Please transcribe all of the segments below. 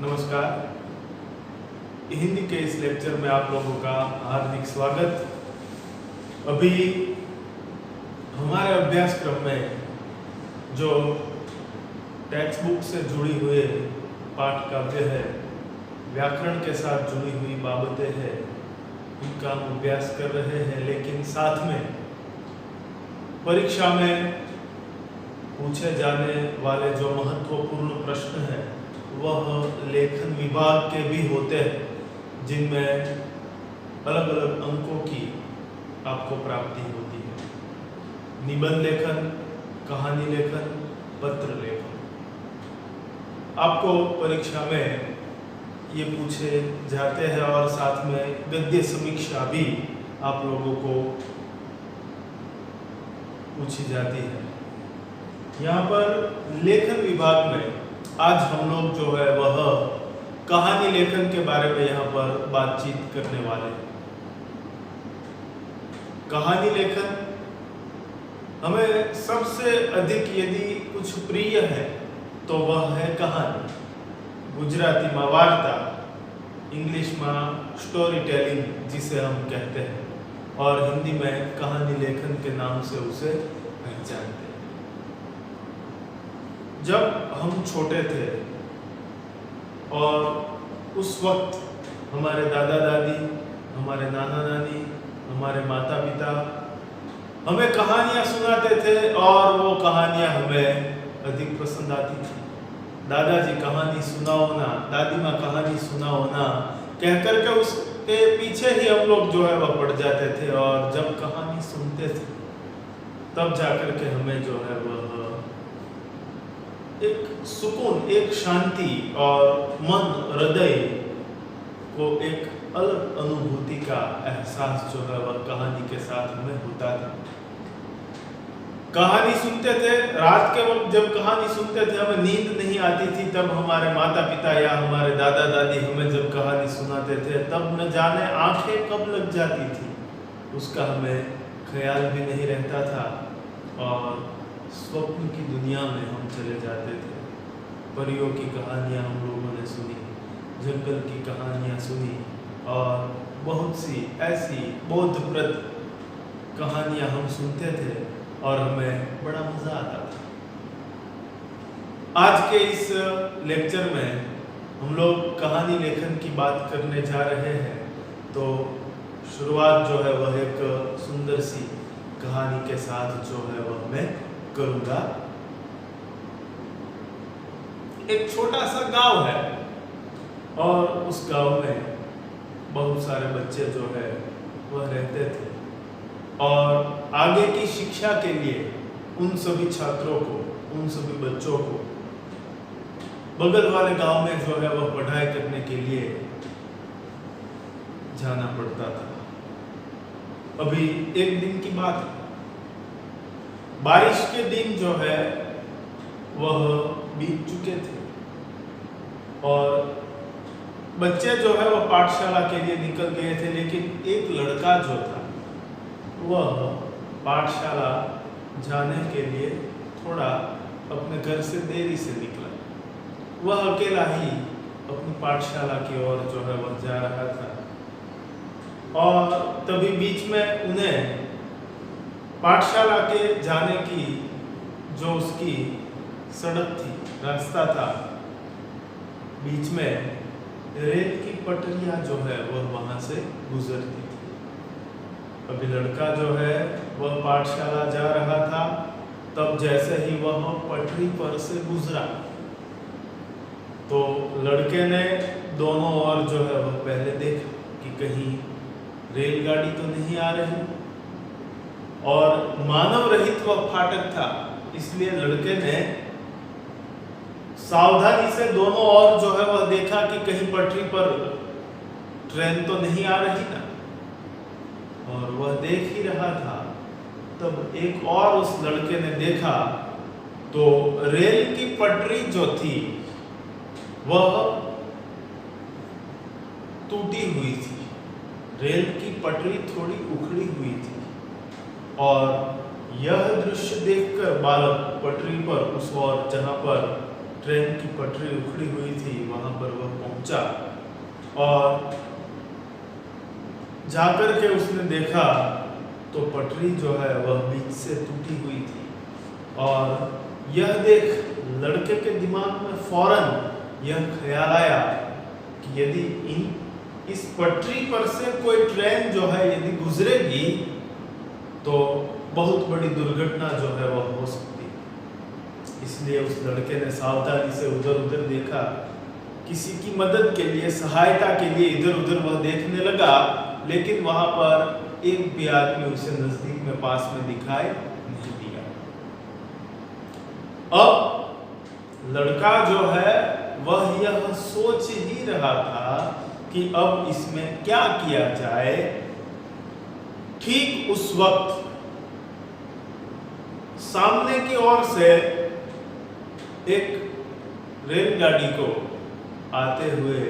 नमस्कार। हिंदी के इस लेक्चर में आप लोगों का हार्दिक स्वागत। अभी हमारे अभ्यासक्रम में जो टेक्स्ट बुक से जुड़ी हुए पाठ काव्य है, व्याकरण के साथ जुड़ी हुई बाबतें हैं, इनका हम अभ्यास कर रहे हैं। लेकिन साथ में परीक्षा में पूछे जाने वाले जो महत्वपूर्ण प्रश्न हैं वह लेखन विभाग के भी होते हैं, जिनमें अलग अलग अंकों की आपको प्राप्ति होती है। निबंध लेखन, कहानी लेखन, पत्र लेखन। आपको परीक्षा में ये पूछे जाते हैं और साथ में गद्य समीक्षा भी आप लोगों को पूछी जाती है। यहाँ पर लेखन विभाग में आज हम लोग जो है वह कहानी लेखन के बारे में यहाँ पर बातचीत करने वाले हैं। कहानी लेखन हमें सबसे अधिक यदि कुछ प्रिय है तो वह है कहानी। गुजराती में वार्ता, इंग्लिश में स्टोरी टेलिंग जिसे हम कहते हैं, और हिंदी में कहानी लेखन के नाम से उसे पहचानते हैं। जब हम छोटे थे और उस वक्त हमारे दादा दादी, हमारे नाना नानी, हमारे माता पिता हमें कहानियाँ सुनाते थे और वो कहानियाँ हमें अधिक पसंद आती थी। दादाजी कहानी सुनाओ ना, दादी माँ कहानी सुनाओ ना कह कर के उसके पीछे ही हम लोग जो है वह पड़ जाते थे, और जब कहानी सुनते थे तब जाकर के हमें जो है वह एक सुकून, एक शांति और मन, हृदय को एक अलग अनुभूति का एहसास जो है वह कहानी के साथ हमें होता था। कहानी सुनते थे, रात के वक्त जब कहानी सुनते थे हमें नींद नहीं आती थी, तब हमारे माता पिता या हमारे दादा दादी हमें जब कहानी सुनाते थे तब न जाने आंखें कब लग जाती थी उसका हमें ख्याल भी नहीं रहता था, और स्वप्न की दुनिया में हम चले जाते थे। परियों की कहानियाँ हम लोगों ने सुनी, जंगल की कहानियाँ सुनी, और बहुत सी ऐसी बोधप्रद कहानियाँ हम सुनते थे और हमें बड़ा मज़ा आता था। आज के इस लेक्चर में हम लोग कहानी लेखन की बात करने जा रहे हैं। तो शुरुआत जो है वह एक सुंदर सी कहानी के साथ जो है वह मैं करूँगा। एक छोटा सा गांव है और उस गांव में बहुत सारे बच्चे जो है वह रहते थे, और आगे की शिक्षा के लिए उन सभी छात्रों को, उन सभी बच्चों को बगल वाले गांव में जो है वह पढ़ाई करने के लिए जाना पड़ता था। अभी एक दिन की बात है, बारिश के दिन जो है वह बीत चुके थे और बच्चे जो है वह पाठशाला के लिए निकल गए थे। लेकिन एक लड़का जो था वह पाठशाला जाने के लिए थोड़ा अपने घर से देरी से निकला। वह अकेला ही अपनी पाठशाला की ओर जो है वह जा रहा था, और तभी बीच में उन्हें पाठशाला के जाने की जो उसकी सड़क थी, रास्ता था, बीच में रेल की पटरियां जो है वह वहां से गुजरती थी। अभी लड़का जो है वह पाठशाला जा रहा था, तब जैसे ही वह पटरी पर से गुजरा तो लड़के ने दोनों ओर जो है वह पहले देखा कि कहीं रेलगाड़ी तो नहीं आ रही, और मानव रहित वह फाटक था, इसलिए लड़के ने सावधानी से दोनों ओर जो है वह देखा कि कहीं पटरी पर ट्रेन तो नहीं आ रही ना। और वह देख ही रहा था, तब एक और उस लड़के ने देखा तो रेल की पटरी जो थी वह टूटी हुई थी। रेल की पटरी थोड़ी उखड़ी हुई थी, और यह दृश्य देखकर बालक पटरी पर उस ओर जहां पर ट्रेन की पटरी उखड़ी हुई थी वहां पर वह पहुंचा और जाकर के उसने देखा तो पटरी जो है वह बीच से टूटी हुई थी। और यह देख लड़के के दिमाग में फौरन यह ख्याल आया कि यदि इस पटरी पर से कोई ट्रेन जो है यदि गुजरेगी तो बहुत बड़ी दुर्घटना जो है वह हो सकती है। इसलिए उस लड़के ने सावधानी से उधर उधर देखा, किसी की मदद के लिए, सहायता के लिए इधर उधर वह देखने लगा, लेकिन वहां पर एक भी आदमी उसे नजदीक में पास में दिखाई नहीं दिया। अब लड़का जो है वह यह सोच ही रहा था कि अब इसमें क्या किया जाए। ठीक उस वक्त सामने की ओर से एक रेलगाड़ी को आते हुए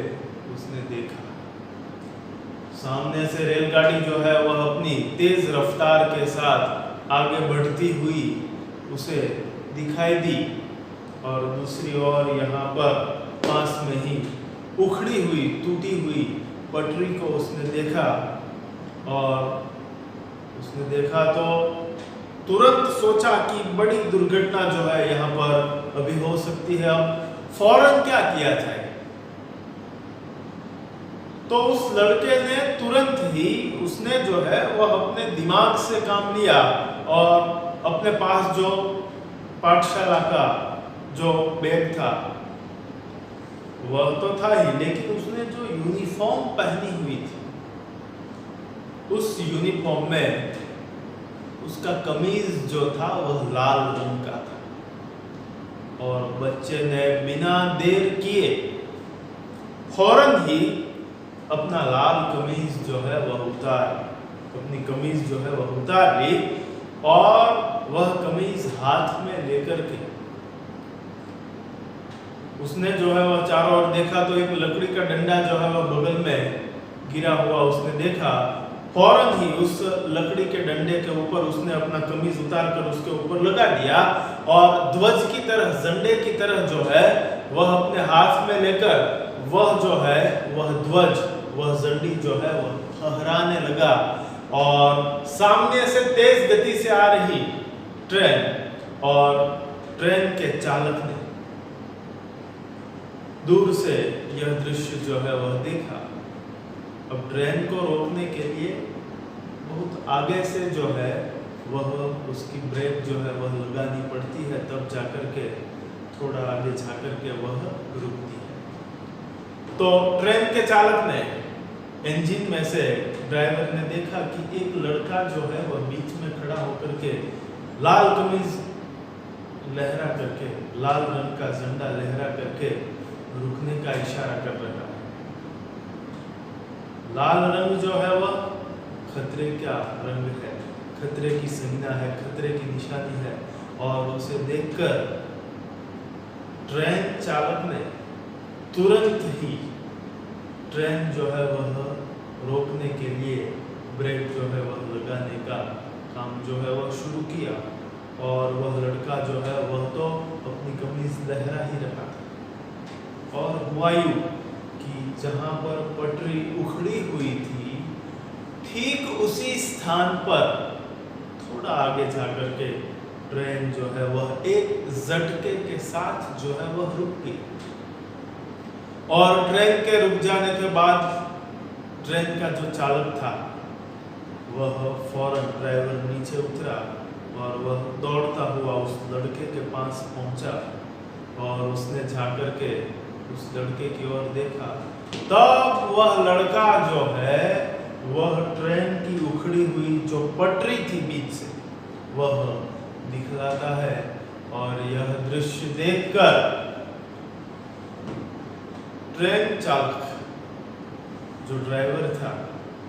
उसने देखा। सामने से रेलगाड़ी जो है वह अपनी तेज रफ्तार के साथ आगे बढ़ती हुई उसे दिखाई दी और दूसरी ओर यहाँ पर पास में ही उखड़ी हुई, टूटी हुई पटरी को उसने देखा। और उसने देखा तो तुरंत सोचा कि बड़ी दुर्घटना जो है यहाँ पर अभी हो सकती है, अब फौरन क्या किया जाए। तो उस लड़के ने तुरंत ही उसने जो है वह अपने दिमाग से काम लिया और अपने पास जो पाठशाला का जो बैग था वह तो था ही, लेकिन उसने जो यूनिफॉर्म पहनी हुई थी उस यूनिफॉर्म में उसका कमीज जो था वह लाल रंग का था। और बच्चे ने बिना देर किए फौरन ही अपना लाल कमीज जो है वह अपनी कमीज जो है वह उतार ली और वह कमीज हाथ में लेकर के उसने जो है वह चारों ओर देखा तो एक लकड़ी का डंडा जो है वह बगल में गिरा हुआ उसने देखा। फौरन ही उस लकड़ी के डंडे के ऊपर उसने अपना कमीज उतार कर उसके ऊपर लगा दिया और ध्वज की तरह, झंडे की तरह जो है वह अपने हाथ में लेकर वह जो है वह ध्वज, वह झंडी जो है वह फहराने लगा। और सामने से तेज गति से आ रही ट्रेन और ट्रेन के चालक ने दूर से यह दृश्य जो है वह देखा। अब ट्रेन को रोकने के लिए बहुत आगे से जो है वह उसकी ब्रेक जो है वह लगानी पड़ती है, तब जाकर के थोड़ा आगे जाकर के वह रुकती है। तो ट्रेन के चालक ने इंजन में से ड्राइवर ने देखा कि एक लड़का जो है वह बीच में खड़ा होकर के लाल कमीज लहरा करके, लाल रंग का झंडा लहरा करके रुकने का इशारा कर रहा है। लाल रंग जो है वह खतरे का रंग है, खतरे की संज्ञा है, खतरे की निशानी है। और उसे देखकर ट्रेन चालक ने तुरंत ही ट्रेन जो है वह रोकने के लिए ब्रेक जो है वह लगाने का काम जो है वह शुरू किया। और वह लड़का जो है वह तो अपनी कमीज लहरा ही रहा था और वायु की जहां पर पटरी उखड़ी हुई थी ठीक उसी स्थान पर थोड़ा आगे जाकर के ट्रेन जो है वह एक झटके के साथ जो है वह रुक गई। और ट्रेन के रुक जाने के बाद ट्रेन का जो चालक था वह फौरन ड्राइवर नीचे उतरा और वह दौड़ता हुआ उस लड़के के पास पहुंचा और उसने जाकर के उस लड़के की ओर देखा। तब वह लड़का जो है वह ट्रेन की उखड़ी हुई जो पटरी थी बीच से वह दिखलाता है। और यह दृश्य देखकर ट्रेन चालक जो ड्राइवर था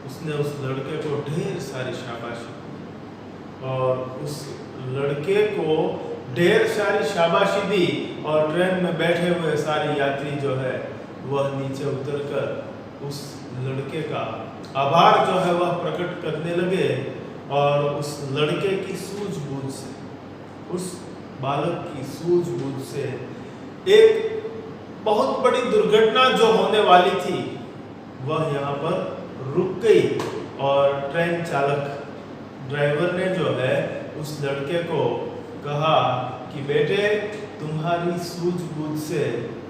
उसने उस लड़के को ढेर सारी शाबाशी और उस लड़के को ढेर सारी शाबाशी दी। और ट्रेन में बैठे हुए सारे यात्री जो है वह नीचे उतरकर उस लड़के का आभार जो है वह प्रकट करने लगे। और उस लड़के की सूझबूझ से, उस बालक की सूझबूझ से एक बहुत बड़ी दुर्घटना जो होने वाली थी वह यहाँ पर रुक गई और ट्रेन चालक ड्राइवर ने जो है उस लड़के को कहा कि बेटे तुम्हारी सूझबूझ से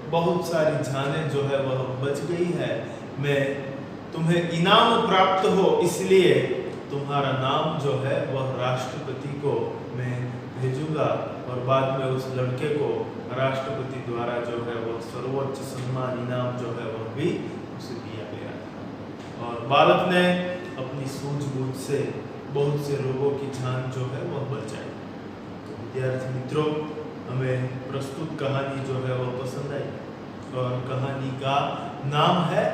बहुत सारी जानें जो है वह बच गई है, मैं तुम्हें इनाम प्राप्त हो इसलिए तुम्हारा नाम जो है वह राष्ट्रपति को मैं भेजूंगा। और बाद में उस लड़के को राष्ट्रपति द्वारा जो है वह सर्वोच्च सम्मान इनाम जो है वह भी उसे दिया गया और बालक ने अपनी सूझबूझ से बहुत से लोगों की जान जो है वह बचाई। तो विद्यार्थी मित्रों, हमें प्रस्तुत कहानी जो है वह पसंद आई और कहानी का नाम है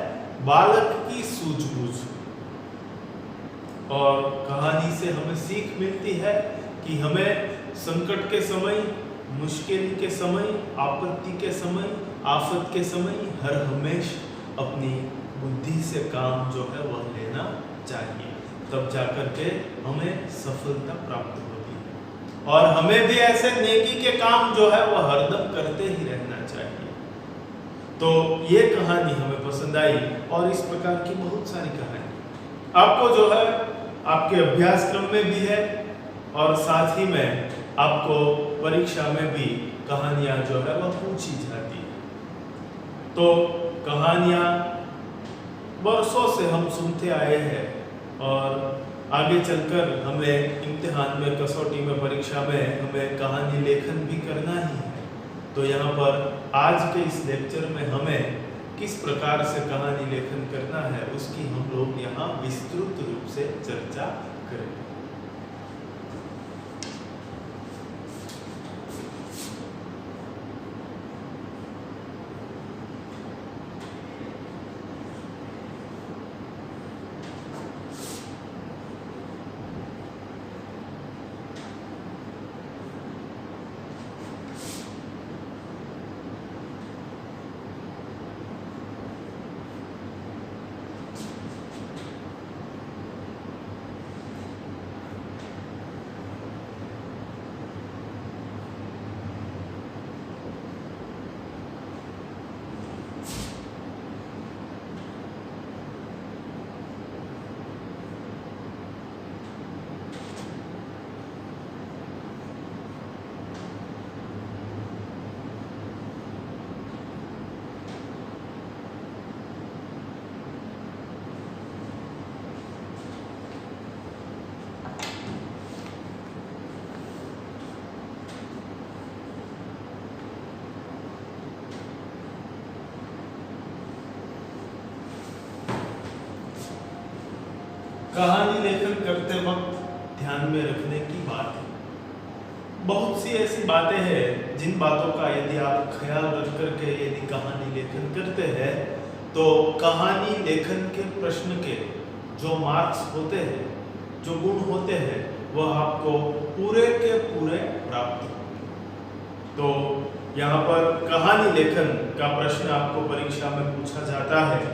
बालक की सूझबूझ। और कहानी से हमें सीख मिलती है कि हमें संकट के समय, मुश्किल के समय, आपत्ति के समय, आफत के समय हर हमेशा अपनी बुद्धि से काम जो है वह लेना चाहिए, तब जाकर के हमें सफलता प्राप्त होती है। और हमें भी ऐसे नेकी के काम जो है वह हरदम करते ही रहना चाहिए। तो ये कहानी हमें पसंद आई और इस प्रकार की बहुत सारी कहानी आपको जो है आपके अभ्यासक्रम में भी है और साथ ही में आपको परीक्षा में भी कहानियां जो है वह पूछी जाती है। तो कहानियां वर्षों से हम सुनते आए हैं और आगे चलकर हमें इम्तिहान में, कसौटी में, परीक्षा में हमें कहानी लेखन भी करना ही है। तो यहाँ पर आज के इस लेक्चर में हमें किस प्रकार से कहानी लेखन करना है उसकी हम लोग यहाँ विस्तृत रूप से चर्चा करेंगे। कहानी लेखन करते वक्त ध्यान में रखने की बात है, बहुत सी ऐसी बातें हैं जिन बातों का यदि आप ख्याल रख करके यदि कहानी लेखन करते हैं तो कहानी लेखन के प्रश्न के जो मार्क्स होते हैं, जो गुण होते हैं, वह आपको पूरे के पूरे प्राप्त होते हैं। तो यहाँ पर कहानी लेखन का प्रश्न आपको परीक्षा में पूछा जाता है।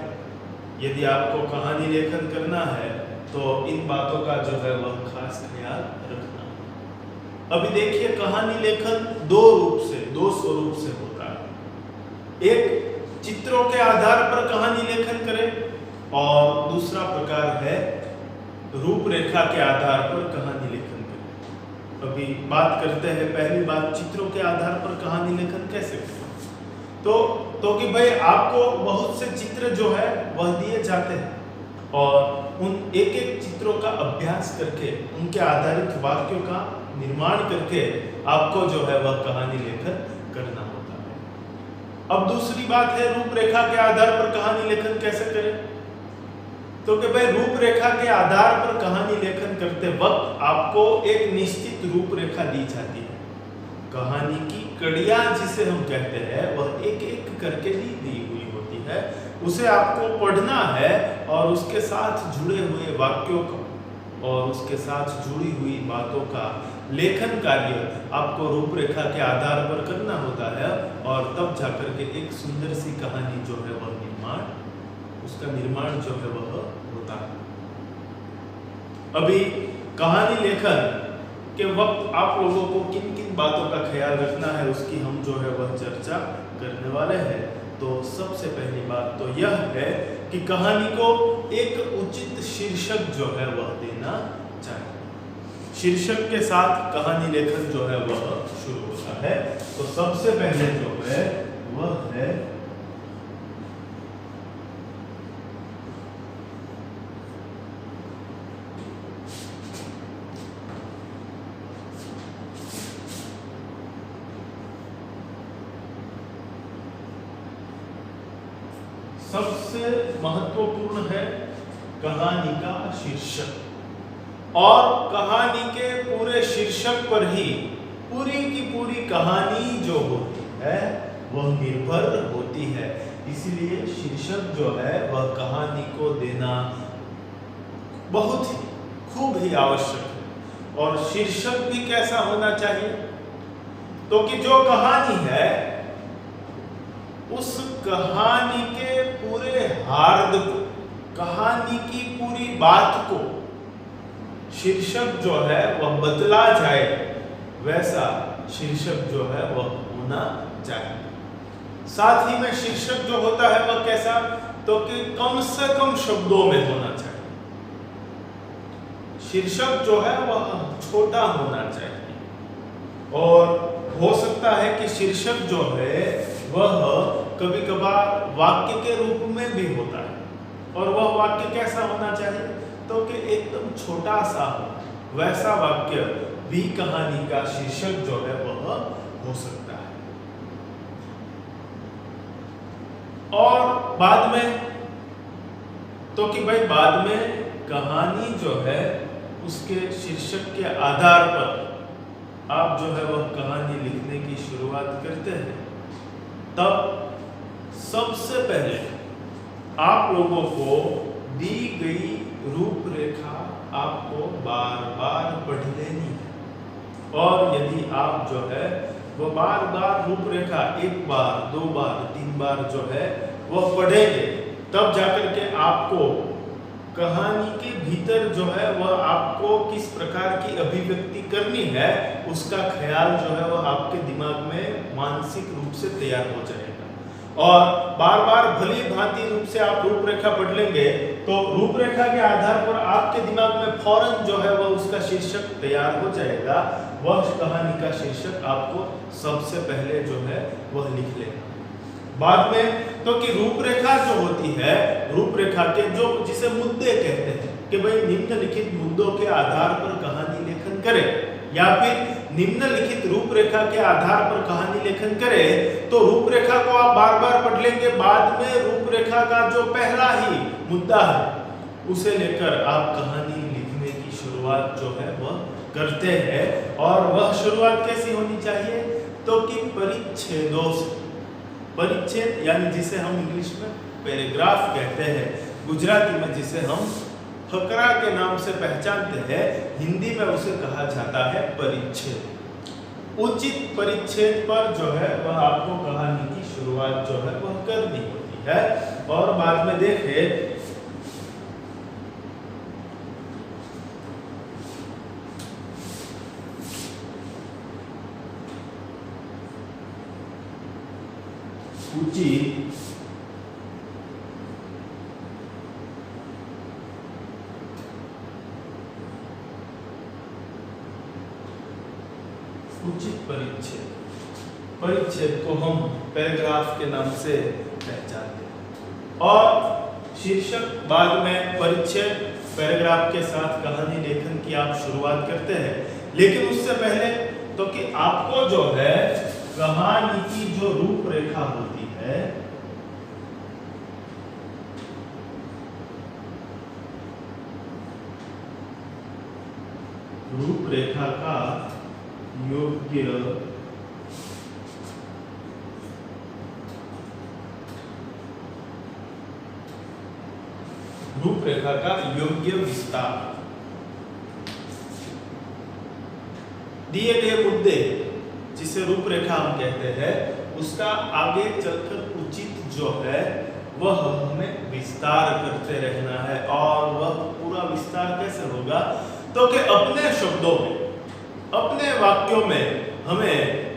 यदि आपको कहानी लेखन करना है तो इन बातों का जो है वह खास ख्याल रखना। अभी देखिए, कहानी लेखन दो स्वरूप से होता है। एक चित्रों के आधार पर कहानी लेखन करें और दूसरा प्रकार है रूपरेखा के आधार पर कहानी लेखन करें। अभी बात करते हैं, पहली बात, चित्रों के आधार पर कहानी लेखन कैसे करें। तो कि भाई आपको बहुत से चित्र जो है वह दिए जाते हैं और उन एक एक चित्रों का अभ्यास करके उनके आधारित वाक्यों का निर्माण करके आपको जो है वह कहानी लेखन करना होता है। अब दूसरी बात है रूपरेखा के आधार पर कहानी लेखन कैसे करें। तो कि भाई रूपरेखा के आधार पर कहानी लेखन करते वक्त आपको एक निश्चित रूपरेखा दी जाती है। कहानी की कड़ियां जिसे हम कहते हैं वह एक एक करके दी हुई होती है, उसे आपको पढ़ना है और उसके साथ जुड़े हुए वाक्यों का और उसके साथ जुड़ी हुई बातों का लेखन कार्य आपको रूपरेखा के आधार पर करना होता है और तब जाकर के एक सुंदर सी कहानी जो है वह उसका निर्माण जो है वह होता है। अभी कहानी लेखन के वक्त आप लोगों को किन किन बातों का ख्याल रखना है उसकी हम जो है वह चर्चा करने वाले हैं। तो सबसे पहली बात तो यह है कि कहानी को एक उचित शीर्षक जो है वह देना चाहिए। शीर्षक के साथ कहानी लेखन जो है वह शुरू होता है। तो सबसे पहले जो है वह है सबसे महत्वपूर्ण है कहानी का शीर्षक, और कहानी के पूरे शीर्षक पर ही पूरी की पूरी कहानी जो होती है वह निर्भर होती है। इसलिए शीर्षक जो है वह कहानी को देना बहुत ही खूब ही आवश्यक है। और शीर्षक भी कैसा होना चाहिए, तो कि जो कहानी है उस कहानी के पूरे हार्द को, कहानी की पूरी बात को शीर्षक जो है वह बतला जाए, वैसा शीर्षक जो है वह होना चाहिए। साथ ही में शीर्षक जो होता है वह कैसा, तो कि कम से कम शब्दों में होना चाहिए। शीर्षक जो है वह छोटा होना चाहिए, और हो सकता है कि शीर्षक जो है वह कभी कभार वाक्य के रूप में भी होता है। और वह वाक्य कैसा होना चाहिए, तो कि एकदम छोटा सा हो, वैसा वाक्य भी कहानी का शीर्षक जो है वह हो सकता है। और बाद में तो कि भाई बाद में कहानी जो है उसके शीर्षक के आधार पर आप जो है वह कहानी लिखने की शुरुआत करते हैं, तब सबसे पहले आप लोगों को दी गई रूपरेखा आपको बार बार पढ़ लेनी है। और यदि आप जो है वो बार बार रूपरेखा एक बार, दो बार, तीन बार जो है वह पढ़ेंगे, तब जाकर के आपको कहानी के भीतर जो है वह आपको किस प्रकार की अभिव्यक्ति करनी है उसका ख्याल जो है वह आपके दिमाग में मानसिक रूप से तैयार हो जाएगा। और बार बार भली भांति रूप से आप रूपरेखा पढ़ लेंगे तो रूपरेखा के आधार पर आपके दिमाग में फौरन जो है वह उसका शीर्षक तैयार हो जाएगा। वह कहानी का शीर्षक आपको सबसे पहले जो है वह लिख लेना। बाद में तो कि रूपरेखा जो होती है, रूपरेखा के जो जिसे मुद्दे कहते हैं कि भाई निम्नलिखित मुद्दों के आधार पर कहानी लेखन करें, या फिर निम्नलिखित रूपरेखा के आधार पर कहानी लेखन करें, तो रूपरेखा को आप बार बार पढ़ लेंगे। बाद में रूपरेखा का जो पहला ही मुद्दा है उसे लेकर आप कहानी लिखने की शुरुआत जो है वह करते हैं। और वह शुरुआत कैसी होनी चाहिए, तो कि परिच्छेदों से। परिच्छेद यानी जिसे हम इंग्लिश में पैराग्राफ कहते हैं, गुजराती में जिसे हम फकरा के नाम से पहचानते हैं, हिंदी में उसे कहा जाता है परिच्छेद। उचित परिच्छेद पर जो है वह आपको कहानी की शुरुआत जो है वह करनी होती है। और बाद में देखें उचित परिच्छेद, परिच्छेद को हम पैराग्राफ के नाम से पहचानते हैं। और शीर्षक बाद में परिच्छेद पैराग्राफ के साथ कहानी लेखन की आप शुरुआत करते हैं। लेकिन उससे पहले तो कि आपको जो है कहानी की जो रूपरेखा होती है रूपरेखा का योग्य रूपरेखा का योग्य विस्तार, दिए गए मुद्दे जिसे रूपरेखा हम कहते हैं उसका आगे चलकर उचित जो है वह हमें विस्तार करते रहना है। और वह पूरा विस्तार कैसे होगा, तो कि अपने शब्दों में, अपने वाक्यों में हमें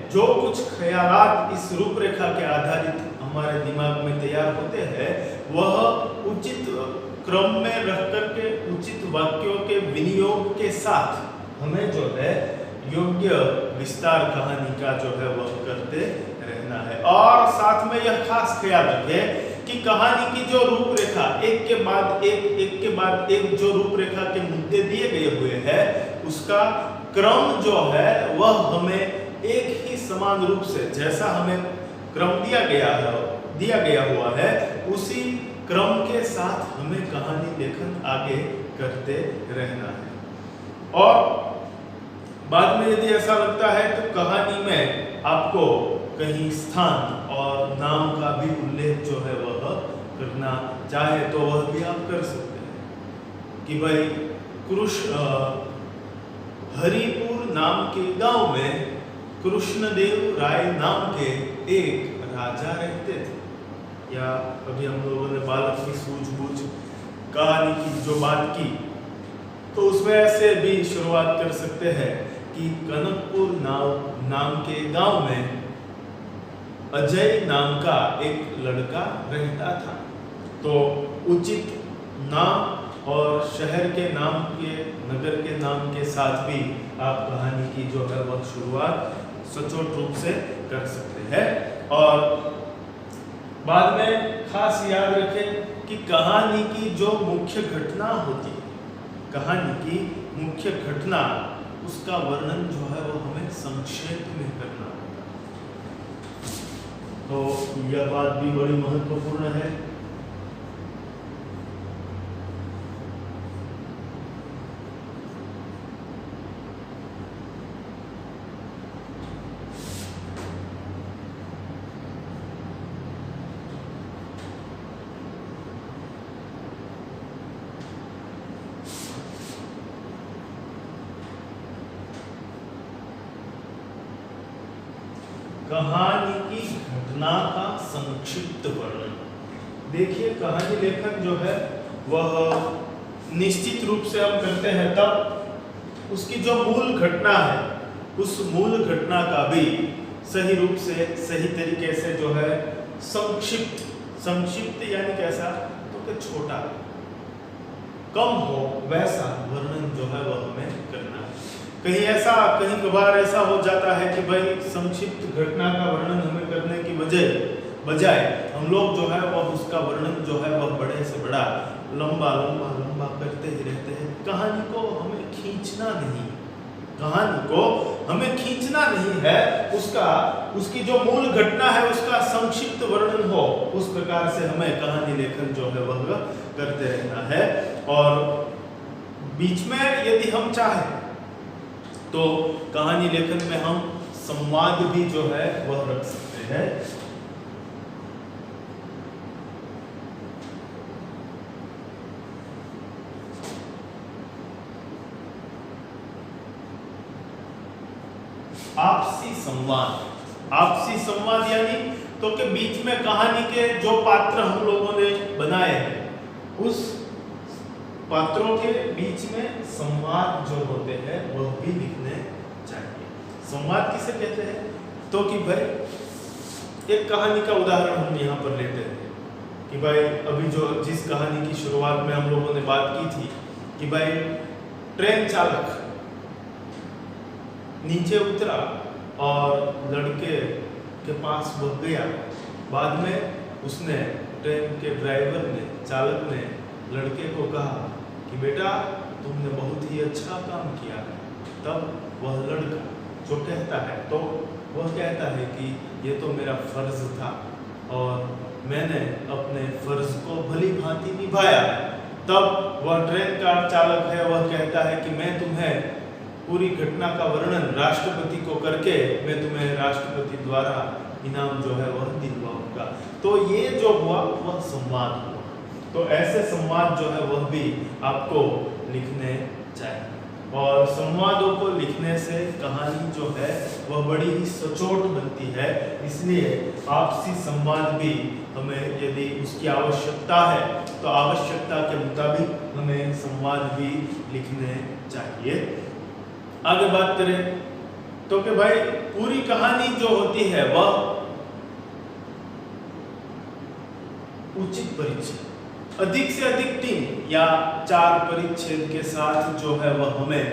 जो कुछ ख्यालात इस रूपरेखा के आधारित हमारे दिमाग में तैयार होते हैं वह उचित क्रम में रख करके उचित वाक्यों के विनियोग के साथ हमें जो है योग्य विस्तार कहानी का जो है वह करते रहना है। और साथ में यह खास ख्याल रखें कि कहानी की जो रूपरेखा एक के बाद एक जो रूपरेखा के मुद्दे दिए गए हुए हैं उसका क्रम जो है वह हमें एक ही समान रूप से जैसा हमें क्रम दिया गया हुआ है उसी क्रम के साथ हमें कहानी लेखन आगे करते रहना है। और बाद में यदि ऐसा लगता है तो कहानी में आपको कहीं स्थान और नाम का भी उल्लेख जो है वह करना चाहे तो वह भी आप कर सकते हैं कि भाई हरिपुर नाम के गांव में कृष्णदेव राय नाम के एक राजा रहते थे। या अभी हम लोगों ने बालक की सूझबूझ कहानी की जो बात की तो उसमें ऐसे भी शुरुआत कर सकते हैं कि कनकपुर नाम के गांव में अजय नाम का एक लड़का रहता था। तो उचित नाम और शहर के नाम के नगर के नाम के साथ भी आप कहानी की जो है वह शुरुआत सचोट रूप से कर सकते हैं। और बाद में खास याद रखें कि कहानी की जो मुख्य घटना होती है कहानी की मुख्य घटना उसका वर्णन जो है वो हमें संक्षेप में करना होगा। तो यह बात भी बड़ी महत्वपूर्ण है। कहानी की घटना का संक्षिप्त वर्णन। देखिए कहानी लेखन जो है वह निश्चित रूप से हम करते हैं तब उसकी जो मूल घटना है उस मूल घटना का भी सही रूप से सही तरीके से जो है संक्षिप्त यानी कैसा तो कि छोटा कम हो वैसा वर्णन जो है वह हमें करना है। कहीं कभार ऐसा हो जाता है कि भाई संक्षिप्त घटना का वर्णन हमें करने की बजाय हम लोग जो है वह उसका वर्णन जो है वह बड़े से बड़ा लंबा करते ही रहते हैं। कहानी को हमें खींचना नहीं है, उसकी जो मूल घटना है उसका संक्षिप्त वर्णन हो उस प्रकार से हमें कहानी लेखन जो है वह करते रहना है। और बीच में यदि हम चाहें तो कहानी लेखन में हम संवाद भी जो है वह रख सकते हैं। आपसी संवाद यानी तो के बीच में कहानी के जो पात्र हम लोगों ने बनाए हैं उस पात्रों के बीच में संवाद जो होते हैं वह भी लिखने चाहिए। संवाद किसे कहते हैं तो कि भाई एक कहानी का उदाहरण हम यहाँ पर लेते हैं कि भाई अभी जिस कहानी की शुरुआत में हम लोगों ने बात की थी कि भाई ट्रेन चालक नीचे उतरा और लड़के के पास वह गया। बाद में उसने ट्रेन के चालक ने लड़के को कहा कि बेटा तुमने बहुत ही अच्छा काम किया है। तब वह लड़का जो कहता है तो वह कहता है कि ये तो मेरा फर्ज था और मैंने अपने फर्ज को भली भांति निभाया। तब वह ट्रेन का चालक है वह कहता है कि मैं तुम्हें पूरी घटना का वर्णन राष्ट्रपति को करके मैं तुम्हें राष्ट्रपति द्वारा इनाम जो है वह दिलवाऊंगा। तो ये जो हुआ वह संवाद हुआ। तो ऐसे संवाद जो है वह भी आपको लिखने चाहिए। और संवादों को लिखने से कहानी जो है वह बड़ी ही सचोट बनती है। इसलिए आपसी संवाद भी हमें यदि उसकी आवश्यकता है तो आवश्यकता के मुताबिक हमें संवाद भी लिखने चाहिए। आगे बात करें तो कि भाई पूरी कहानी जो होती है वह उचित परिच्छेद, अधिक से अधिक 3 या 4 परिच्छेद के साथ जो है वह हमें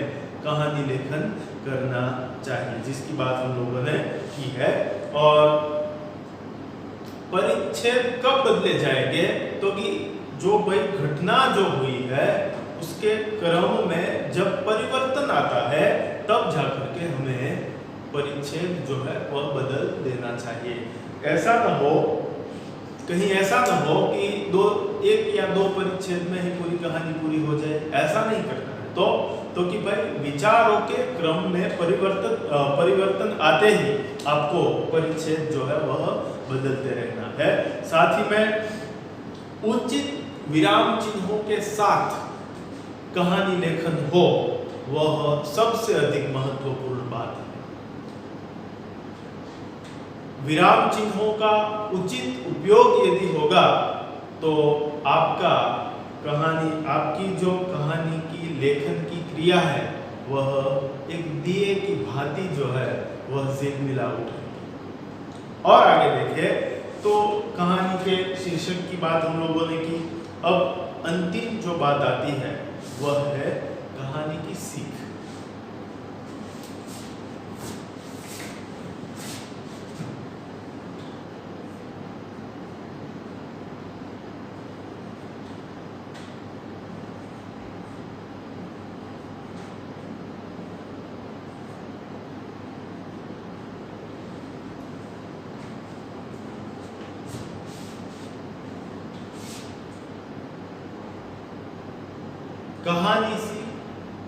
कहानी लेखन करना चाहिए, जिसकी बात हम लोगों ने की है। और परिच्छेद कब बदले जाएंगे, तो कि जो भाई घटना जो हुई है उसके क्रम में जब परिवर्तन आता है तब जाकर के हमें परिच्छेद जो है वह बदल देना चाहिए। ऐसा न हो, कहीं ऐसा न हो कि 1 या 2 परिच्छेद में ही पूरी कहानी पूरी हो जाए, ऐसा नहीं करना है। तो कि भाई विचारों के क्रम में परिवर्तन आते ही आपको परिच्छेद जो है वह बदलते रहना है। साथ ही में उचित विराम चिन्हों के साथ कहानी लेखन हो, वह सबसे अधिक महत्वपूर्ण बात है। विराम चिन्हों का उचित उपयोग यदि होगा तो आपकी जो कहानी की लेखन की क्रिया है वह एक दिए की भांति जो है वह झिलमिला उठेगी। और आगे देखें तो कहानी के शीर्षक की बात हम लोगों ने की। अब अंतिम जो बात आती है वह है कहानी की सीख।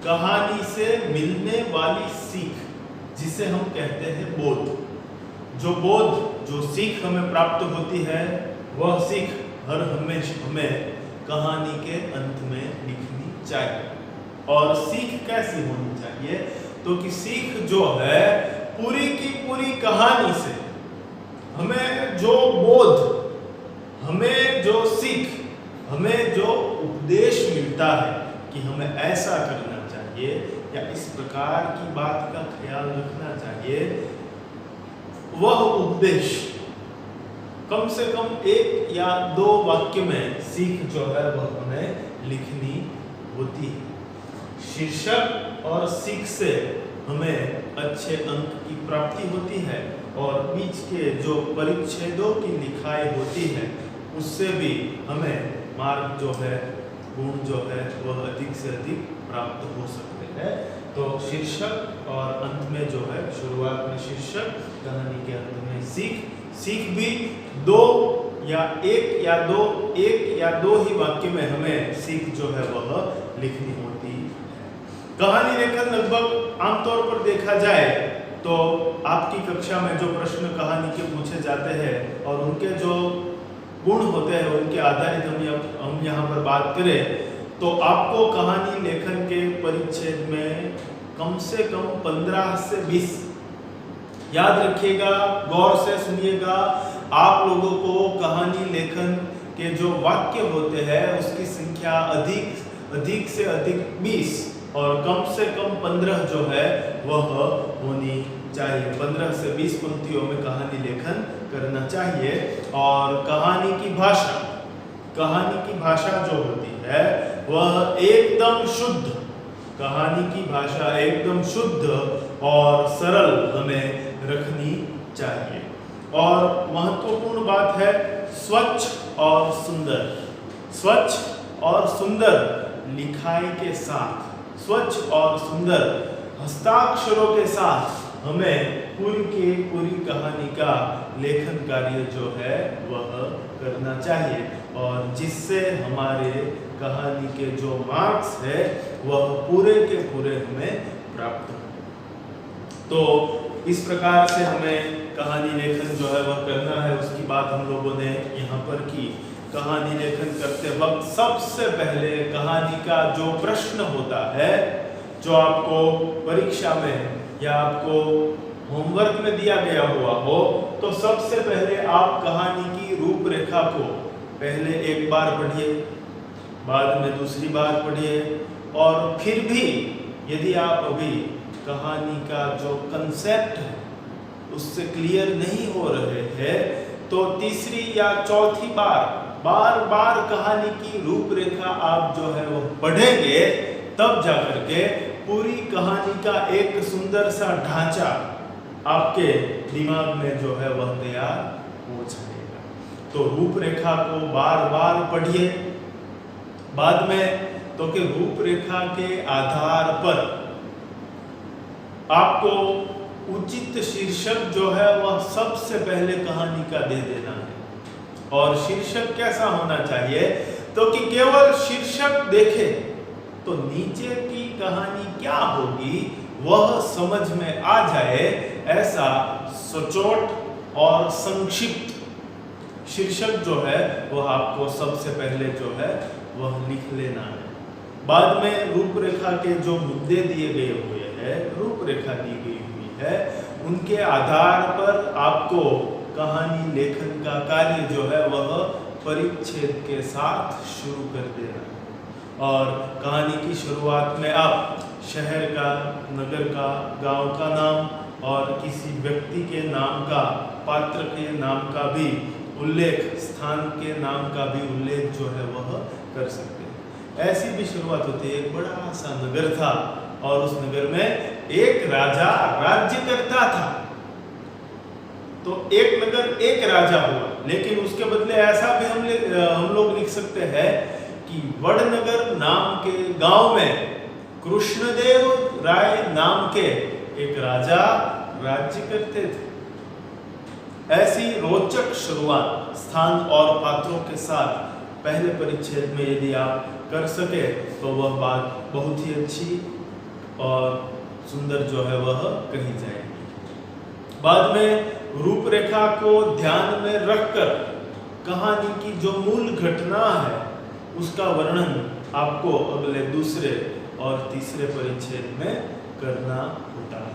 कहानी से मिलने वाली सीख, जिसे हम कहते हैं बोध। जो सीख हमें प्राप्त होती है वह सीख हमेशा हमें कहानी के अंत में लिखनी चाहिए। और सीख कैसी होनी चाहिए, तो कि सीख जो है पूरी की पूरी कहानी से हमें जो बोध, हमें जो सीख, हमें जो उपदेश मिलता है कि हमें ऐसा करना चाहिए या इस प्रकार की बात का ख्याल रखना चाहिए, वह उपदेश कम से कम 1 या 2 वाक्य में सीख जो है वह हमें लिखनी होती है। शीर्षक और सीख से हमें अच्छे अंक की प्राप्ति होती है और बीच के जो परिच्छेदों की लिखाई होती है उससे भी हमें मार्क जो है, गुण जो है वह अधिक से अधिक प्राप्त हो सकते हैं। तो शीर्षक और अंत में जो है, शुरुआत में शीर्षक, कहानी के अंत में सीख भी 1 या 2 ही वाक्य में हमें सीख जो है वह लिखनी होती है। कहानी लेखन लगभग आमतौर पर देखा जाए तो आपकी कक्षा में जो प्रश्न कहानी के पूछे जाते हैं और उनके जो गुण होते हैं उनके आधारित हम यहाँ पर बात करें तो आपको कहानी लेखन के परिच्छेद में कम से कम 15 से 20, याद रखिएगा, गौर से सुनिएगा, आप लोगों को कहानी लेखन के जो वाक्य होते हैं उसकी संख्या अधिक से अधिक 20 और कम से कम 15 जो है वह होनी चाहिए। 15 से 20 पंक्तियों में कहानी लेखन करना चाहिए। और कहानी की भाषा जो होती है वह एकदम शुद्ध, कहानी की भाषा एकदम शुद्ध और सरल हमें रखनी चाहिए। और महत्वपूर्ण बात है स्वच्छ और सुंदर लिखाई के साथ, स्वच्छ और सुंदर हस्ताक्षरों के साथ हमें पूरी कहानी का लेखन कार्य जो है वह करना चाहिए और जिससे हमारे कहानी के जो मार्क्स है वह पूरे के पूरे हमें प्राप्त हो। तो इस प्रकार से हमें कहानी लेखन जो है वह करना है, उसकी बात हम लोगों ने यहाँ पर की। कहानी लेखन करते वक्त सबसे पहले कहानी का जो प्रश्न होता है, जो आपको परीक्षा में या आपको होमवर्क में दिया गया हुआ हो, तो सबसे पहले आप कहानी की रूपरेखा को पहले एक बार पढ़िए, बाद में दूसरी बार पढ़िए और फिर भी यदि आप अभी कहानी का जो कंसेप्ट है उससे क्लियर नहीं हो रहे हैं तो तीसरी या चौथी बार बार बार कहानी की रूपरेखा आप जो है वो पढ़ेंगे, तब जाकर के पूरी कहानी का एक सुंदर सा ढांचा आपके दिमाग में जो है वह तैयार हो जाएगा। तो रूपरेखा को बार बार पढ़िए। बाद में तो कि रूपरेखा के आधार पर आपको उचित शीर्षक जो है वह सबसे पहले कहानी का दे देना है। और शीर्षक कैसा होना चाहिए, तो कि केवल शीर्षक देखे तो नीचे की कहानी क्या होगी वह समझ में आ जाए, ऐसा सचोट और संक्षिप्त शीर्षक जो है वह आपको सबसे पहले जो है वह लिख लेना है। बाद में रूपरेखा के जो मुद्दे दिए गए हुए हैं, रूपरेखा दी गई हुई है, उनके आधार पर आपको कहानी लेखन का कार्य जो है वह परिच्छेद के साथ शुरू कर देना है। और कहानी की शुरुआत में आप शहर का, नगर का, गांव का नाम और किसी व्यक्ति के नाम का, पात्र के नाम का भी उल्लेख, स्थान के नाम का भी उल्लेख जो है वह कर सकते हैं। ऐसी भी शुरुआत होती है। एक बड़ा सा नगर था और उस नगर में एक राजा राज्य करता था। तो एक नगर एक राजा हुआ, लेकिन उसके बदले ऐसा भी हम लोग लिख सकते हैं कि वडनगर नाम के गांव में कृष्णदेव राय नाम के एक राजा राज्य करते थे। ऐसी रोचक शुरुआत स्थान और पात्रों के साथ पहले परिच्छेद में यदि आप कर सके तो वह बात बहुत ही अच्छी और सुंदर जो है वह कही जाएगी। बाद में रूपरेखा को ध्यान में रखकर कहानी की जो मूल घटना है उसका वर्णन आपको अगले दूसरे और तीसरे परिच्छेद में करना होता है।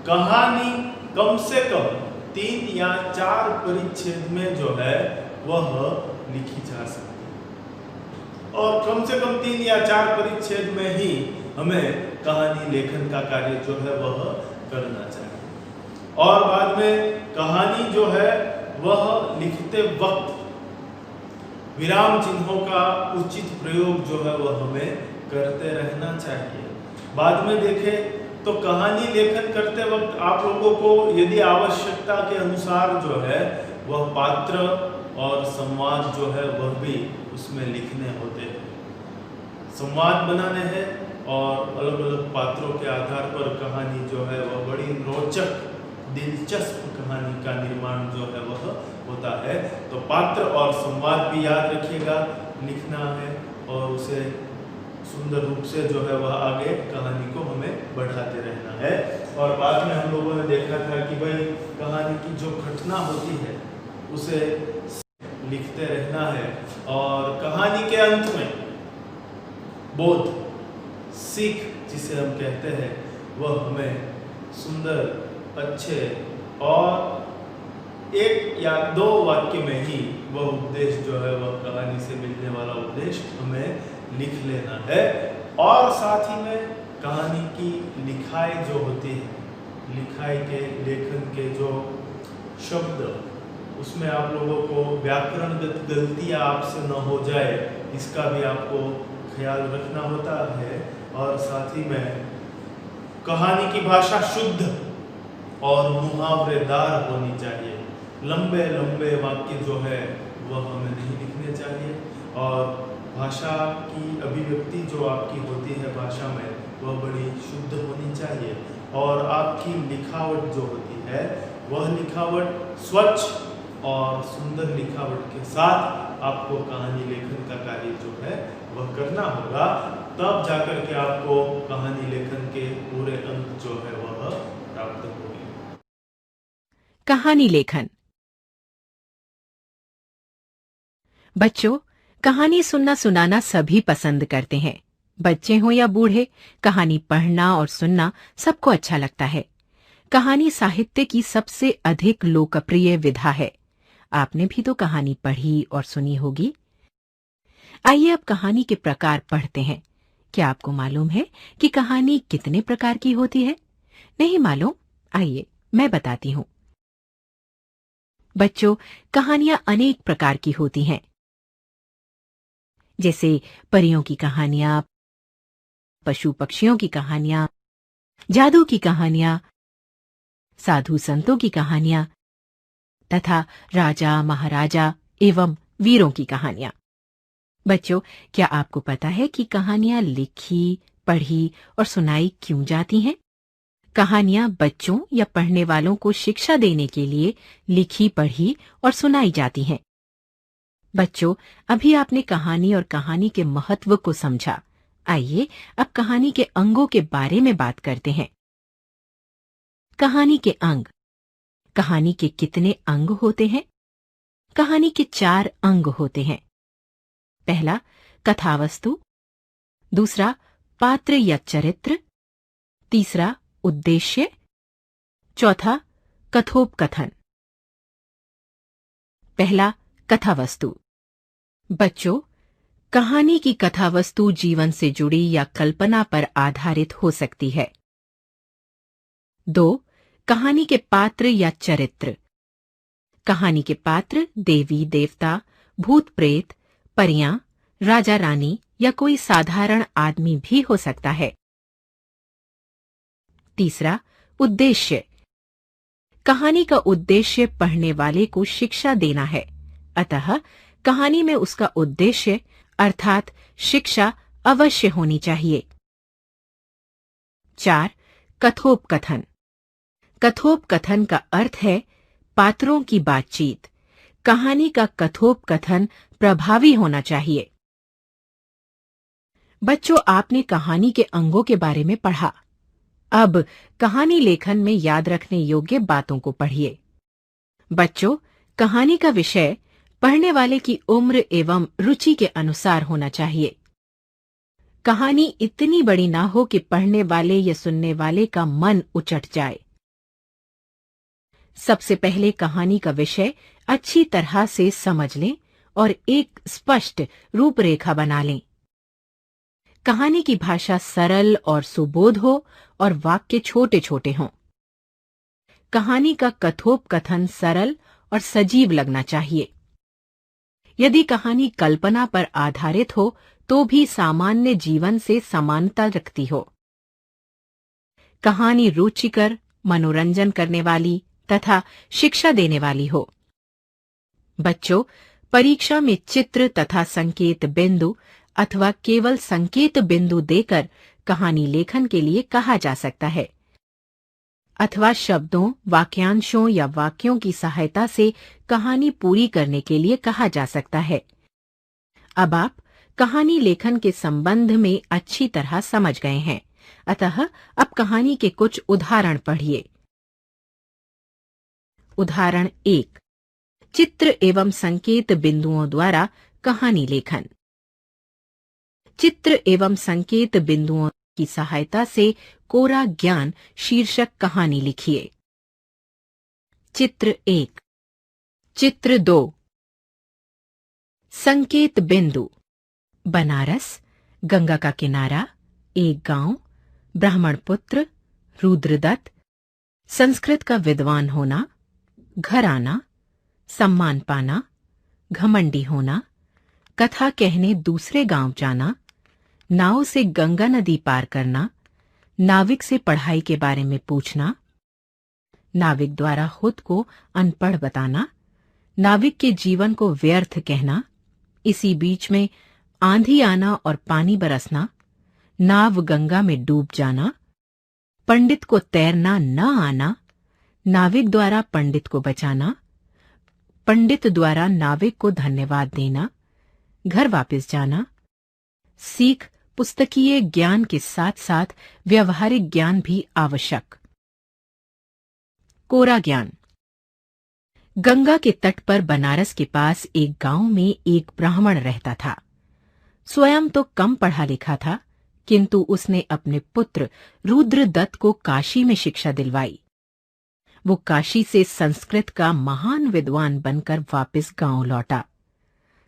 कहानी कम से कम 3 या 4 परिच्छेद में जो है वह लिखी जा सकती है और कम से कम 3 या 4 परिच्छेद में ही हमें कहानी लेखन का कार्य जो है वह करना चाहिए। और बाद में कहानी जो है वह लिखते वक्त विराम चिन्हों का उचित प्रयोग जो है वह हमें करते रहना चाहिए। बाद में देखें तो कहानी लेखन करते वक्त आप लोगों को यदि आवश्यकता के अनुसार जो है वह पात्र और संवाद जो है वह भी उसमें लिखने होते हैं। संवाद बनाने हैं और अलग अलग पात्रों के आधार पर कहानी जो है वह बड़ी रोचक, दिलचस्प कहानी का निर्माण जो है वह होता है। तो पात्र और संवाद भी याद रखिएगा, लिखना है और उसे सुंदर रूप से जो है वह आगे कहानी को हमें बढ़ाते रहना है। और बाद में हम लोगों ने देखा था कि भाई कहानी की जो घटना होती है उसे लिखते रहना है और कहानी के अंत में बोध, सीख जिसे हम कहते हैं, वह हमें सुंदर, अच्छे और 1 या 2 वाक्य में ही वह उपदेश जो है वह कहानी से मिलने वाला उपदेश हमें लिख लेना है। और साथ ही में कहानी की लिखाई जो होती है, लिखाई के लेखन के जो शब्द, उसमें आप लोगों को व्याकरणगत गलतियां आपसे न हो जाए इसका भी आपको ख्याल रखना होता है। और साथ ही में कहानी की भाषा शुद्ध और मुहावरेदार होनी चाहिए। लंबे लंबे वाक्य जो है वह हमें नहीं लिखने चाहिए और भाषा की अभिव्यक्ति जो आपकी होती है भाषा में वह बड़ी शुद्ध होनी चाहिए। और आपकी लिखावट जो होती है वह लिखावट स्वच्छ और सुंदर लिखावट के साथ आपको कहानी लेखन का कार्य जो है वह करना होगा। तब जाकर के आपको कहानी लेखन के पूरे अंक जो है वह प्राप्त होंगे। कहानी लेखन। बच्चों, कहानी सुनना सुनाना सभी पसंद करते हैं। बच्चे हों या बूढ़े, कहानी पढ़ना और सुनना सबको अच्छा लगता है। कहानी साहित्य की सबसे अधिक लोकप्रिय विधा है। आपने भी तो कहानी पढ़ी और सुनी होगी। आइए अब कहानी के प्रकार पढ़ते हैं। क्या आपको मालूम है कि कहानी कितने प्रकार की होती है? नहीं मालूम? आइए मैं बताती हूँ। बच्चों, कहानियां अनेक प्रकार की होती हैं। जैसे परियों की कहानियां, पशु पक्षियों की कहानियां, जादू की कहानियां, साधु संतों की कहानियां तथा राजा महाराजा एवं वीरों की कहानियां। बच्चों, क्या आपको पता है कि कहानियां लिखी, पढ़ी और सुनाई क्यों जाती हैं? कहानियां बच्चों या पढ़ने वालों को शिक्षा देने के लिए लिखी, पढ़ी और सुनाई जाती हैं। बच्चों, अभी आपने कहानी और कहानी के महत्व को समझा। आइए अब कहानी के अंगों के बारे में बात करते हैं। कहानी के अंग। कहानी के कितने अंग होते हैं? कहानी के 4 अंग होते हैं। पहला, कथावस्तु। दूसरा, पात्र या चरित्र। तीसरा, उद्देश्य। चौथा, कथोपकथन। पहला, कथावस्तु। बच्चों, कहानी की कथावस्तु जीवन से जुड़ी या कल्पना पर आधारित हो सकती है। 2. कहानी के पात्र या चरित्र। कहानी के पात्र देवी देवता, भूत प्रेत, परियां, राजा रानी या कोई साधारण आदमी भी हो सकता है। तीसरा, उद्देश्य। कहानी का उद्देश्य पढ़ने वाले को शिक्षा देना है, अतः कहानी में उसका उद्देश्य अर्थात शिक्षा अवश्य होनी चाहिए। 4. कथोपकथन। कथोपकथन का अर्थ है पात्रों की बातचीत। कहानी का कथोपकथन प्रभावी होना चाहिए। बच्चों, आपने कहानी के अंगों के बारे में पढ़ा। अब कहानी लेखन में याद रखने योग्य बातों को पढ़िए। बच्चों, कहानी का विषय पढ़ने वाले की उम्र एवं रुचि के अनुसार होना चाहिए। कहानी इतनी बड़ी ना हो कि पढ़ने वाले या सुनने वाले का मन उचट जाए। सबसे पहले कहानी का विषय अच्छी तरह से समझ लें और एक स्पष्ट रूपरेखा बना लें। कहानी की भाषा सरल और सुबोध हो और वाक्य छोटे छोटे हों। कहानी का कथोपकथन सरल और सजीव लगना चाहिए। यदि कहानी कल्पना पर आधारित हो तो भी सामान्य जीवन से समानता रखती हो। कहानी रुचिकर, मनोरंजन करने वाली तथा शिक्षा देने वाली हो। बच्चों, परीक्षा में चित्र तथा संकेत बिंदु अथवा केवल संकेत बिंदु देकर कहानी लेखन के लिए कहा जा सकता है, अथवा शब्दों, वाक्यांशों या वाक्यों की सहायता से कहानी पूरी करने के लिए कहा जा सकता है। अब आप कहानी लेखन के संबंध में अच्छी तरह समझ गए हैं, अतः अब कहानी के कुछ उदाहरण पढ़िए। उदाहरण 1, चित्र एवं संकेत बिंदुओं द्वारा कहानी लेखन। चित्र एवं संकेत बिंदुओं की सहायता से कोरा ज्ञान शीर्षक कहानी लिखिए। चित्र 1। चित्र 2। संकेत बिंदु: बनारस, गंगा का किनारा, एक गांव, ब्राह्मण पुत्र, रुद्रदत्त, संस्कृत का विद्वान होना, घर आना, सम्मान पाना, घमंडी होना, कथा कहने दूसरे गांव जाना, नाव से गंगा नदी पार करना, नाविक से पढ़ाई के बारे में पूछना, नाविक द्वारा खुद को अनपढ़ बताना, नाविक के जीवन को व्यर्थ कहना, इसी बीच में आंधी आना और पानी बरसना, नाव गंगा में डूब जाना, पंडित को तैरना न आना, नाविक द्वारा पंडित को बचाना, पंडित द्वारा नाविक को धन्यवाद देना, घर वापस जाना। सीख: पुस्तकीय ज्ञान के साथ साथ व्यवहारिक ज्ञान भी आवश्यक। कोरा ज्ञान: गंगा के तट पर बनारस के पास एक गांव में एक ब्राह्मण रहता था। स्वयं तो कम पढ़ा लिखा था, किंतु उसने अपने पुत्र रुद्रदत्त को काशी में शिक्षा दिलवाई। वो काशी से संस्कृत का महान विद्वान बनकर वापस गांव लौटा।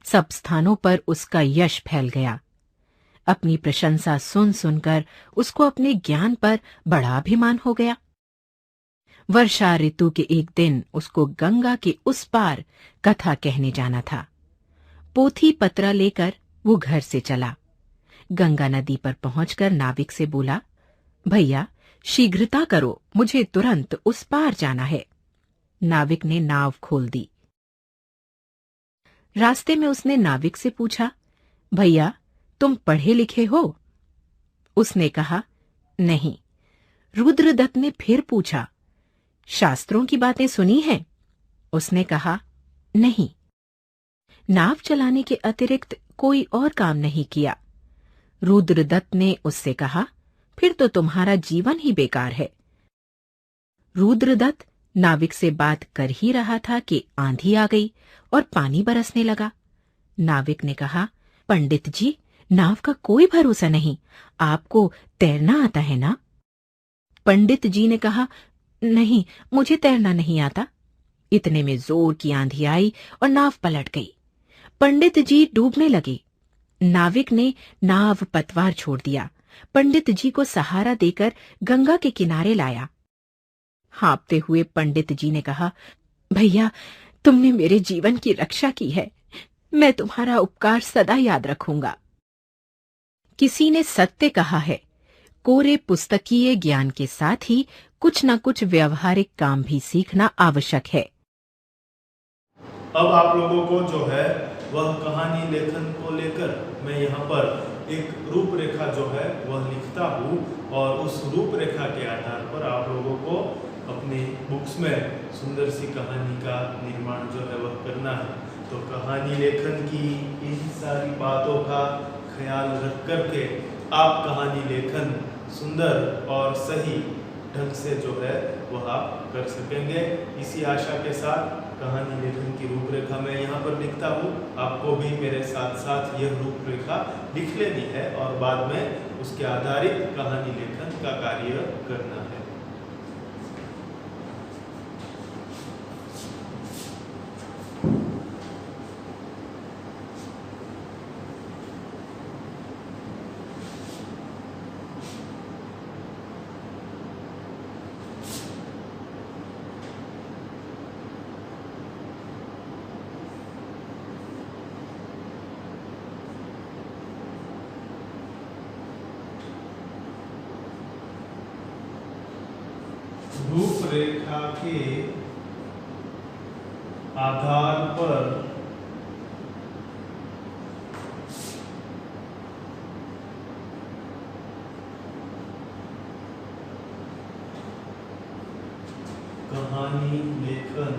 सब स्थानों पर उसका यश फैल गया। अपनी प्रशंसा सुन सुनकर उसको अपने ज्ञान पर बड़ा अभिमान हो गया। वर्षा ऋतु के एक दिन उसको गंगा के उस पार कथा कहने जाना था। पोथी पत्रा लेकर वो घर से चला। गंगा नदी पर पहुंचकर नाविक से बोला, भैया शीघ्रता करो, मुझे तुरंत उस पार जाना है। नाविक ने नाव खोल दी। रास्ते में उसने नाविक से पूछा, भैया तुम पढ़े लिखे हो? उसने कहा, नहीं। रुद्रदत्त ने फिर पूछा, शास्त्रों की बातें सुनी हैं? उसने कहा, नहीं। नाव चलाने के अतिरिक्त कोई और काम नहीं किया। रुद्रदत्त ने उससे कहा, फिर तो तुम्हारा जीवन ही बेकार है। रुद्रदत्त नाविक से बात कर ही रहा था कि आंधी आ गई और पानी बरसने लगा। नाविक ने कहा, पंडित जी, नाव का कोई भरोसा नहीं, आपको तैरना आता है ना? पंडित जी ने कहा, नहीं, मुझे तैरना नहीं आता। इतने में जोर की आंधी आई और नाव पलट गई। पंडित जी डूबने लगे। नाविक ने नाव पतवार छोड़ दिया, पंडित जी को सहारा देकर गंगा के किनारे लाया। हाँफते हुए पंडित जी ने कहा, भैया तुमने मेरे जीवन की रक्षा की है, मैं तुम्हारा उपकार सदा याद रखूंगा। किसी ने सत्य कहा है, कोरे पुस्तकीय ज्ञान के साथ ही कुछ न कुछ व्यवहारिक काम भी सीखना आवश्यक है। अब आप लोगों को जो है वह कहानी लेखन को लेकर मैं यहाँ पर एक रूपरेखा जो है वह लिखता हूँ और उस रूपरेखा के आधार पर आप लोगों को अपनी बुक्स में सुंदर सी कहानी का निर्माण जो है वह करना है। तो कहानी लेखन की इन सारी बातों का ख्याल रख करके आप कहानी लेखन सुंदर और सही ढंग से जो है वह आप कर सकेंगे। इसी आशा के साथ कहानी लेखन की रूपरेखा मैं यहाँ पर लिखता हूँ। आपको भी मेरे साथ साथ यह रूपरेखा लिख लेनी है और बाद में उसके आधारित कहानी लेखन का कार्य करना है। रूपरेखा के आधार पर कहानी लेखन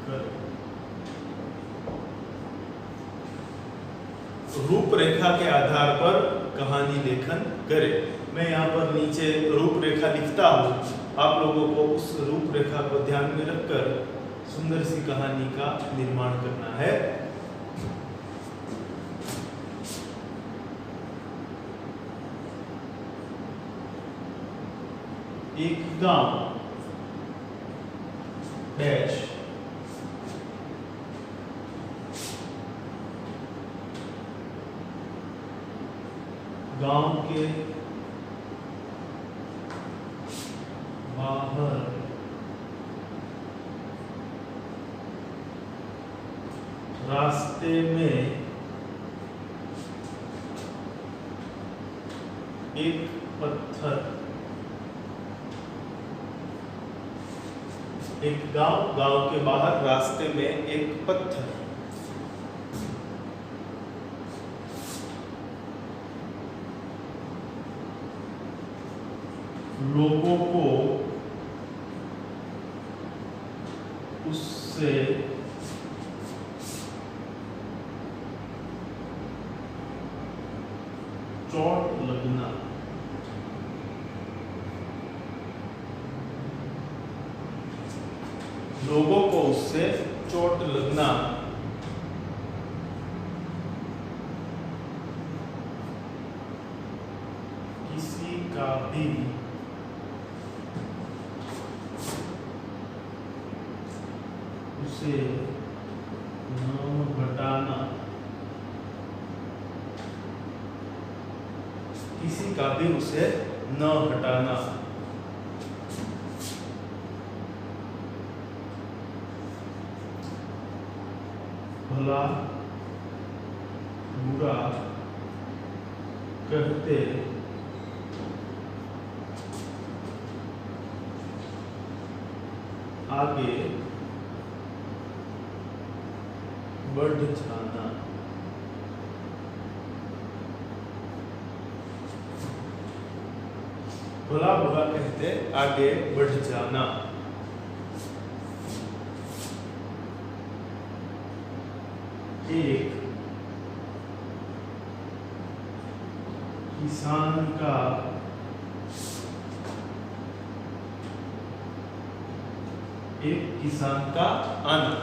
कर। रूपरेखा के आधार पर कहानी लेखन करें। मैं यहाँ पर नीचे रूपरेखा लिखता हूँ। आप लोगों को उस रूपरेखा को ध्यान में रखकर सुंदर सी कहानी का निर्माण करना है। एक गांव डैश गांव के बाहर रास्ते में एक पत्थर। एक गांव के बाहर रास्ते में एक पत्थर। लोगों को उससे चोट लगना। लोगों को उससे चोट लगना। किसी का भी उसे न हटाना। किसी का भी उसे न हटाना। भला बुरा कहते आगे बढ़ जाना। भला बुरा कहते आगे बढ़ जाना। एक किसान का आना।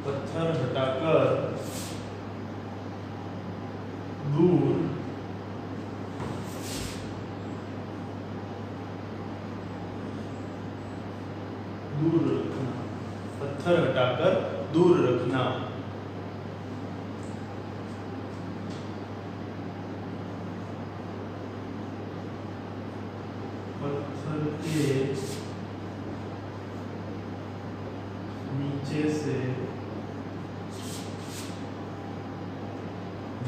पत्थर हटाकर दूर रखना। पत्थर हटाकर दूर रखना। पत्थर के नीचे से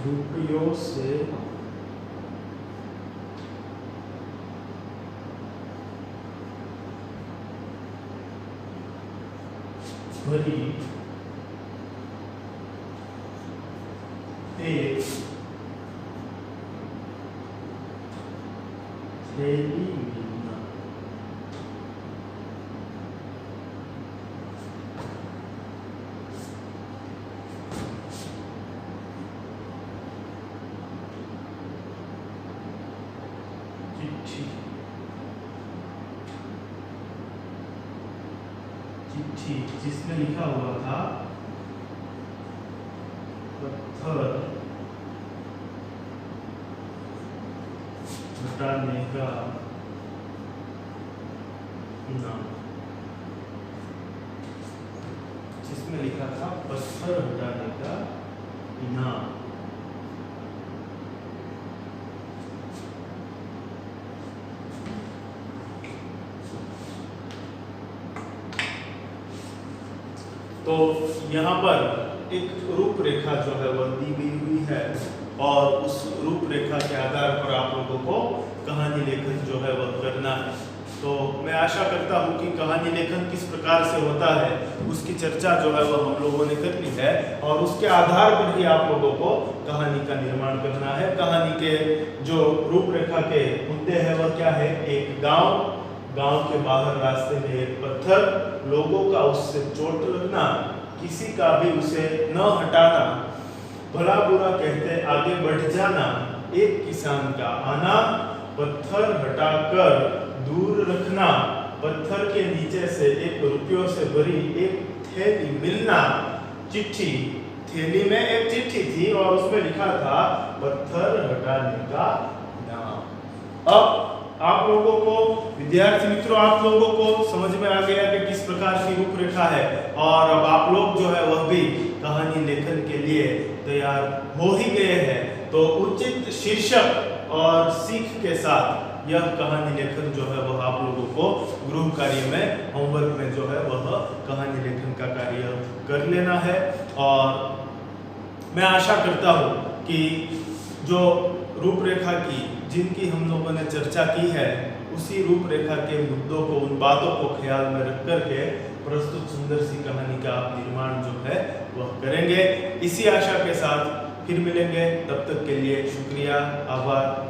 रुपयों से भरी एक थैली मिलना। चिट्ठी जिसमें लिखा हुआ था पत्थर हटाने का इनाम। जिसमें लिखा था पत्थर हटाने का इनाम। तो यहाँ पर एक रूपरेखा जो है वह दी गई हुई है और उस रूपरेखा के आधार पर आप लोगों को कहानी लेखन जो है वह करना है। तो मैं आशा करता हूँ कि कहानी लेखन किस प्रकार से होता है उसकी चर्चा जो है वह हम लोगों ने करनी है और उसके आधार पर ही आप लोगों को कहानी का निर्माण करना है। कहानी के जो रूपरेखा के मुद्दे हैं वह क्या है? एक गांव के बाहर रास्ते में एक पत्थर, लोगों का उससे चोट लगना, किसी का भी उसे न हटाना, भला बुरा कहते आगे बढ़ जाना, एक किसान का आना, पत्थर हटाकर दूर रखना, पत्थर के नीचे से एक रुपयों से भरी एक थैली मिलना, चिट्ठी, थैली में एक चिट्ठी थी और उसमें लिखा था पत्थर हटाने का नाम। अब आप लोगों को, विद्यार्थी मित्रों, आप लोगों को समझ में आ गया कि किस प्रकार की रूपरेखा है और अब आप लोग जो है वह भी कहानी लेखन के लिए तैयार हो ही गए हैं। तो उचित शीर्षक और सीख के साथ यह कहानी लेखन जो है वह आप लोगों को गृह कार्य में, होमवर्क में जो है वह कहानी लेखन का कार्य कर लेना है। और मैं आशा करता हूँ कि जो रूपरेखा की जिनकी हम लोगों ने चर्चा की है उसी रूपरेखा के मुद्दों को, उन बातों को ख्याल में रख करके प्रस्तुत सुंदर सी कहानी का आप निर्माण जो है वह करेंगे। इसी आशा के साथ फिर मिलेंगे, तब तक के लिए शुक्रिया, आभार।